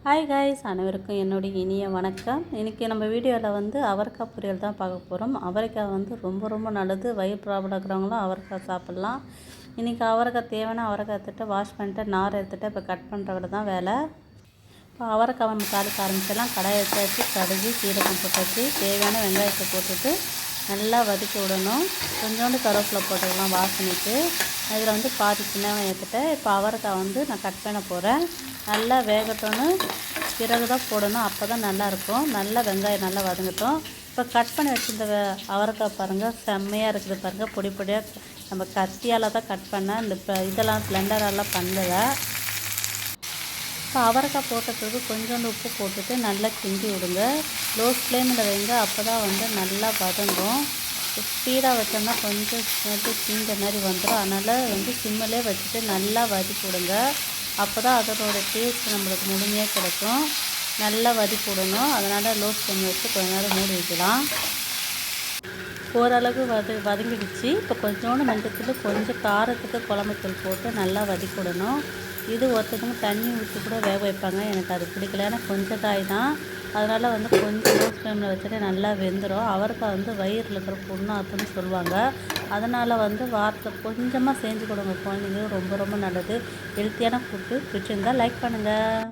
Hi guys, அனைவருக்கும் என்னுடைய இனிய வணக்கம். இன்றைக்கி நம்ம வீடியோவில் வந்து அவரைக்காய் பொரியல் தான் பார்க்க போகிறோம். அவரைக்காய் வந்து ரொம்ப ரொம்ப நல்லது. வயிறு ப்ராப்ளம் இருக்கிறவங்களும் அவரைக்காய் சாப்பிட்லாம். இன்றைக்கி அவரைக்காய் தேவையான அவரைக்காய் எடுத்துகிட்டு வாஷ் பண்ணிட்டு நார் எடுத்துகிட்டு இப்போ கட் பண்ணுறவிட தான் வேலை. இப்போ அவரைக்காய் நம்ம தாளிக்க ஆரம்பிச்சிடலாம். கடாயை வச்சு கடுகு சீரகம் போட்டாச்சு. தேவையான வெங்காயத்தை போட்டுட்டு நல்லா வதக்கி விடணும். கொஞ்சோண்டு கருவேப்பிலை போட்டுக்கலாம் வாசனைக்கு. இதில் வந்து பாதி சின்ன வெங்காயத்துட்டு இப்போ அவரைக்காய் வந்து நான் கட் பண்ண போகிறேன். நல்லா வேகட்டோன்னு பிறகு தான் போடணும். அப்போ தான் நல்லாயிருக்கும். நல்லா வெங்காயம் நல்லா வதங்கட்டும். இப்போ கட் பண்ணி வச்சுருந்த அவரைக்காய் பாருங்கள், செம்மையாக இருக்குது பாருங்கள். பொடி பொடியாக நம்ம கத்தியால் தான் கட் பண்ணேன். இந்த இதெல்லாம் பிளெண்டரெல்லாம் பண்ணலை. இப்போ அவரைக்காய் போட்டதுக்கு கொஞ்சோண்டு உப்பு போட்டுட்டு நல்லா கிண்டி விடுங்க. லோ ஃப்ளேமில் வைங்க. அப்போ தான் வந்து நல்லா வதங்கும். ஸ்பீடாக வச்சோம்னா கொஞ்சம் தீஞ்ச மாதிரி வந்துடும். அதனால் வந்து சிம்மிலே வச்சுட்டு நல்லா வதக்கி விடுங்க. அப்போ தான் அதனோட டேஸ்ட் நம்மளுக்கு முழுமையாக கிடைக்கும். நல்லா வதக்கி விடணும். அதனால் லோ ஃப்ளேமில் வச்சு கொஞ்ச நேரம் மூடி வைக்கலாம். ஓரளவு வதங்கிடுச்சு. இப்போ கொஞ்சோண்டு மஞ்சத்தூள், கொஞ்சம் காரத்துக்கு குழம்புத்தூள் போட்டு நல்லா வதக்கி விடணும். இது ஒருத்தவங்க தண்ணி ஊற்றி கூட வேக வைப்பாங்க. எனக்கு அது பிடிக்கல. ஏன்னா கொஞ்சம் காய் தான். அதனால் வந்து கொஞ்சம் லோ ஃப்ளேமில் வச்சுட்டு நல்லா வெந்துடும். அவரைக்காய் வந்து வயிறில் இருக்கிற புண்ணு அப்படின்னு சொல்லுவாங்க. அதனால் வந்து வாரத்தில் கொஞ்சமாக செஞ்சு கொடுங்க குழந்தைங்களுக்கு. ரொம்ப ரொம்ப நல்லது. ஹெல்த்தியான ஃபுட்டு பிடிச்சிருந்தால் லைக் பண்ணுங்கள்.